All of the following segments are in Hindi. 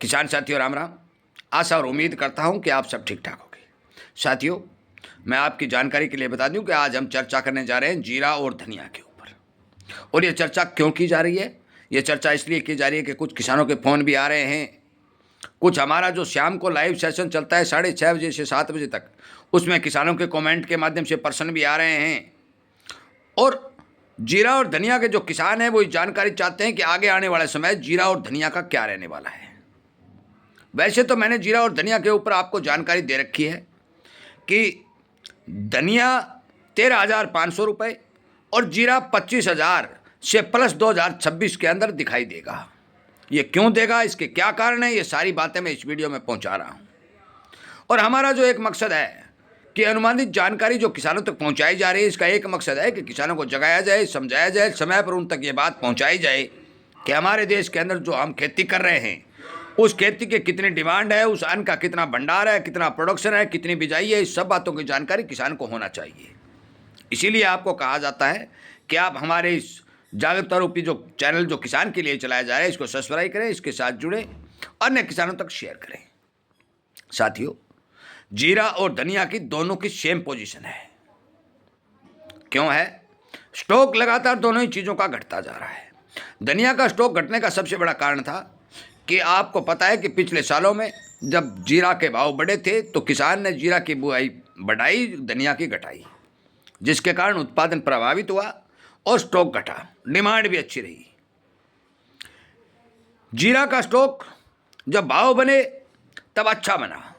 किसान साथियों राम राम। आशा और उम्मीद करता हूं कि आप सब ठीक ठाक होंगे। साथियों, मैं आपकी जानकारी के लिए बता दूं कि आज हम चर्चा करने जा रहे हैं जीरा और धनिया के ऊपर। और ये चर्चा क्यों की जा रही है? ये चर्चा इसलिए की जा रही है कि कुछ किसानों के फ़ोन भी आ रहे हैं, कुछ हमारा जो शाम को लाइव सेशन चलता है 6:30 बजे से 7 बजे तक, उसमें किसानों के कमेंट के माध्यम से प्रश्न भी आ रहे हैं। और जीरा और धनिया के जो किसान हैं वो ये जानकारी चाहते हैं कि आगे आने वाले समय जीरा और धनिया का क्या रहने वाला है। वैसे तो मैंने जीरा और धनिया के ऊपर आपको जानकारी दे रखी है कि धनिया 13,500 रुपये और जीरा 25,000 से प्लस 2026 के अंदर दिखाई देगा। ये क्यों देगा, इसके क्या कारण है, ये सारी बातें मैं इस वीडियो में पहुंचा रहा हूं। और हमारा जो एक मकसद है कि अनुमानित जानकारी जो किसानों तक पहुंचाई जा रही है, इसका एक मकसद है कि किसानों को जगाया जाए, समझाया जाए, समय पर उन तक ये बात पहुंचाई जाए कि हमारे देश के अंदर जो हम खेती कर रहे हैं उस खेती की कितनी डिमांड है, उस अन्न का कितना भंडार है, कितना प्रोडक्शन है, कितनी बिजाई है, इस सब बातों की जानकारी किसान को होना चाहिए। इसीलिए आपको कहा जाता है कि आप हमारे इस जागरूकता रूपी जो चैनल जो किसान के लिए चलाया जा रहा है इसको सब्सक्राइब करें, इसके साथ जुड़े, अन्य किसानों तक शेयर करें। साथियों, जीरा और धनिया की दोनों की सेम पोजीशन है। क्यों है? स्टॉक लगातार दोनों ही चीज़ों का घटता जा रहा है। धनिया का स्टॉक घटने का सबसे बड़ा कारण था कि आपको पता है कि पिछले सालों में जब जीरा के भाव बढ़े थे तो किसान ने जीरा की बुआई बढ़ाई, धनिया की घटाई, जिसके कारण उत्पादन प्रभावित हुआ और स्टॉक घटा, डिमांड भी अच्छी रही। जीरा का स्टॉक जब भाव बने तब अच्छा बना,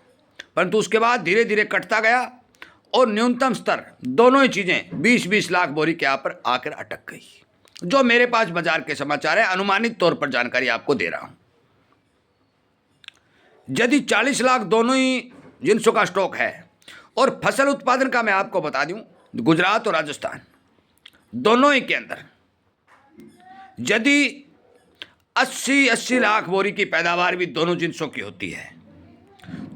परंतु उसके बाद धीरे धीरे कटता गया और न्यूनतम स्तर दोनों ही चीज़ें 20-20 लाख बोरी के यहाँ पर आकर अटक गई। जो मेरे पास बाजार के समाचार है, अनुमानित तौर पर जानकारी आपको दे रहा हूं। यदि 40 लाख दोनों ही जिनसों का स्टॉक है और फसल उत्पादन का मैं आपको बता दूं, गुजरात और राजस्थान दोनों ही के अंदर यदि 80 लाख बोरी की पैदावार भी दोनों जिनसों की होती है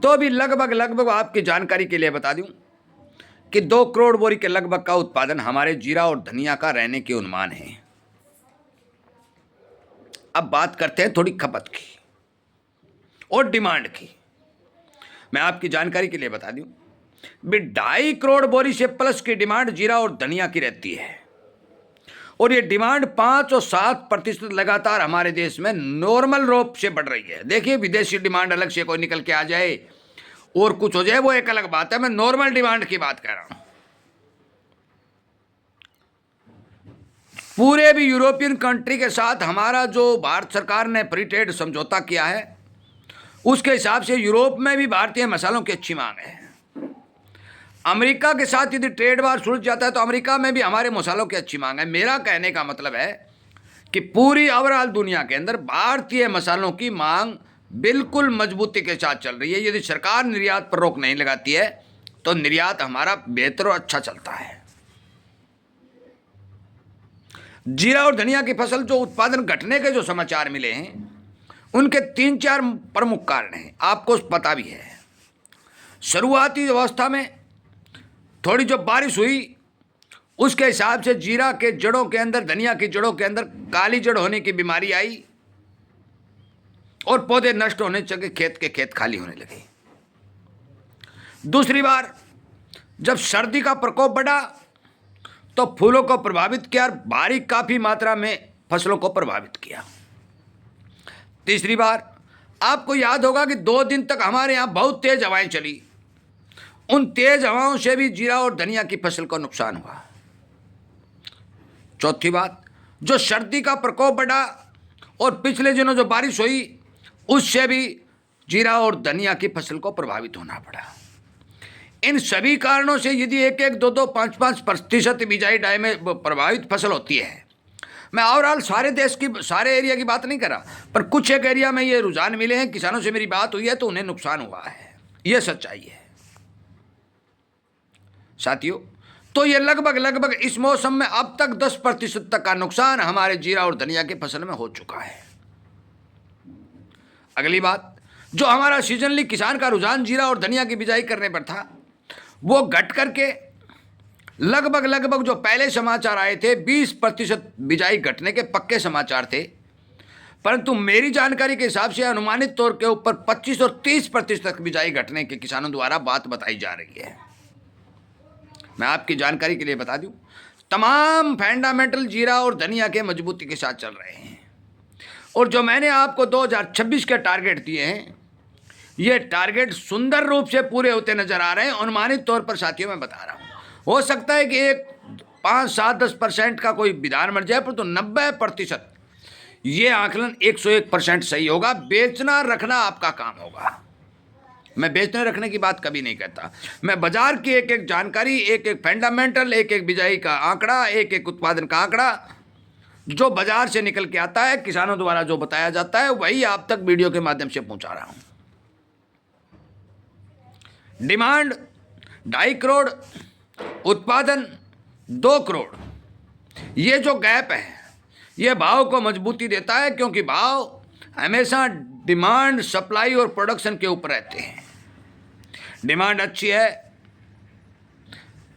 तो भी लगभग आपकी जानकारी के लिए बता दूं कि 2 करोड़ बोरी के लगभग का उत्पादन हमारे जीरा और धनिया का रहने के अनुमान है। अब बात करते हैं थोड़ी खपत की और डिमांड की। मैं आपकी जानकारी के लिए बता दूं, 2.5 करोड़ बोरी से प्लस की डिमांड जीरा और धनिया की रहती है और ये डिमांड 5 और 7% लगातार हमारे देश में नॉर्मल रूप से बढ़ रही है। देखिए, विदेशी डिमांड अलग से कोई निकल के आ जाए और कुछ हो जाए वो एक अलग बात है, मैं नॉर्मल डिमांड की बात कर रहा हूं। पूरे भी यूरोपियन कंट्री के साथ हमारा जो भारत सरकार ने फ्री ट्रेड समझौता किया है उसके हिसाब से यूरोप में भी भारतीय मसालों की अच्छी मांग है। अमेरिका के साथ यदि ट्रेड वार सुलझ जाता है तो अमेरिका में भी हमारे मसालों की अच्छी मांग है। मेरा कहने का मतलब है कि पूरी ओवरऑल दुनिया के अंदर भारतीय मसालों की मांग बिल्कुल मजबूती के साथ चल रही है। यदि सरकार निर्यात पर रोक नहीं लगाती है तो निर्यात हमारा बेहतर और अच्छा चलता है। जीरा और धनिया की फसल जो उत्पादन घटने के जो समाचार मिले हैं उनके 3-4 प्रमुख कारण हैं, आपको पता भी है। शुरुआती अवस्था में थोड़ी जो बारिश हुई उसके हिसाब से जीरा के जड़ों के अंदर, धनिया की जड़ों के अंदर काली जड़ होने की बीमारी आई और पौधे नष्ट होने चले, खेत के खेत खाली होने लगे। दूसरी बार जब सर्दी का प्रकोप बढ़ा तो फूलों को प्रभावित किया और भारी काफी मात्रा में फसलों को प्रभावित किया। तीसरी बार आपको याद होगा कि 2 दिन तक हमारे यहाँ बहुत तेज हवाएं चली, उन तेज हवाओं से भी जीरा और धनिया की फसल को नुकसान हुआ। चौथी बात, जो सर्दी का प्रकोप बढ़ा और पिछले दिनों जो बारिश हुई उससे भी जीरा और धनिया की फसल को प्रभावित होना पड़ा। इन सभी कारणों से यदि 1-1, 2-2, 5-5% बिजाई डाई में प्रभावित फसल होती है, मैं ओवरऑल सारे देश की, सारे एरिया की बात नहीं कर रहा, पर कुछ एक एरिया में ये रुझान मिले हैं, किसानों से मेरी बात हुई है तो उन्हें नुकसान हुआ है, ये सच्चाई है। साथियों, तो ये लगभग इस मौसम में अब तक 10% तक का नुकसान हमारे जीरा और धनिया की फसल में हो चुका है। अगली बात, जो हमारा सीजनली किसान का रुझान जीरा और धनिया की बिजाई करने पर था वो घट करके लगभग जो पहले समाचार आए थे 20% बिजाई घटने के पक्के समाचार थे, परंतु मेरी जानकारी के हिसाब से अनुमानित तौर के ऊपर 25 और 30% तक बिजाई घटने के किसानों द्वारा बात बताई जा रही है। मैं आपकी जानकारी के लिए बता दूं, तमाम फंडामेंटल जीरा और धनिया के मजबूती के साथ चल रहे हैं। और जो मैंने आपको 2026 के टारगेट दिए हैं, ये टारगेट सुंदर रूप से पूरे होते नजर आ रहे हैं। अनुमानित तौर पर साथियों मैं बता रहा हूँ, हो सकता है कि एक 5, 7, 10% का कोई विधान मर जाए, पर तो 90% ये आकलन 101% सही होगा। बेचना रखना आपका काम होगा। मैं बेचने रखने की बात कभी नहीं कहता। मैं बाजार की एक एक जानकारी, एक एक फंडामेंटल, एक एक बिजाई का आंकड़ा, एक एक उत्पादन का आंकड़ा जो बाजार से निकल के आता है, किसानों द्वारा जो बताया जाता है, वही आप तक वीडियो के माध्यम से पहुंचा रहा हूं। डिमांड 2.5 करोड़, उत्पादन 2 करोड़, ये जो गैप है ये भाव को मजबूती देता है, क्योंकि भाव हमेशा डिमांड, सप्लाई और प्रोडक्शन के ऊपर रहते हैं। डिमांड अच्छी है,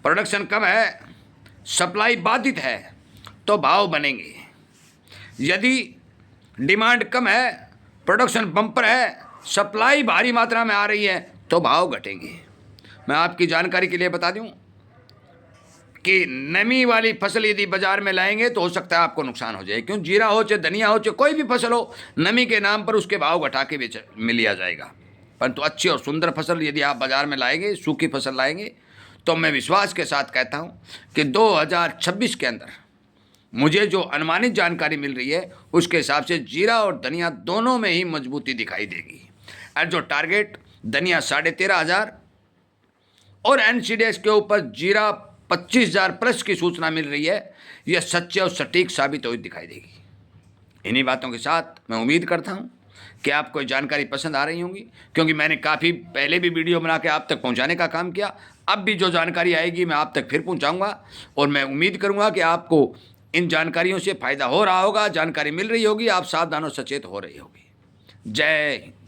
प्रोडक्शन कम है, सप्लाई बाधित है, तो भाव बनेंगे। यदि डिमांड कम है, प्रोडक्शन बम्पर है, सप्लाई भारी मात्रा में आ रही है, तो भाव घटेंगे। मैं आपकी जानकारी के लिए बता दूं कि नमी वाली फसल यदि बाजार में लाएंगे तो हो सकता है आपको नुकसान हो जाए। क्यों? जीरा हो चाहे धनिया हो चाहे कोई भी फसल हो, नमी के नाम पर उसके भाव घटा के मिल लिया जाएगा। परंतु अच्छी और सुंदर फसल यदि आप बाजार में लाएंगे, सूखी फसल लाएंगे, तो मैं विश्वास के साथ कहता हूं कि 2026 के अंदर मुझे जो अनुमानित जानकारी मिल रही है, उसके हिसाब से जीरा और धनिया दोनों में ही मजबूती दिखाई देगी। और जो टारगेट धनिया 13,500 और एनसीडीएस के ऊपर जीरा 25,000 प्लस की सूचना मिल रही है, यह सच्चे और सटीक साबित हुई दिखाई देगी। इन्हीं बातों के साथ मैं उम्मीद करता हूं कि आपको जानकारी पसंद आ रही होंगी, क्योंकि मैंने काफ़ी पहले भी वीडियो बना के आप तक पहुंचाने का काम किया। अब भी जो जानकारी आएगी मैं आप तक फिर पहुंचाऊंगा, और मैं उम्मीद करूंगा कि आपको इन जानकारियों से फ़ायदा हो रहा होगा, जानकारी मिल रही होगी, आप सावधान और सचेत हो रही होगी। जय हिंद।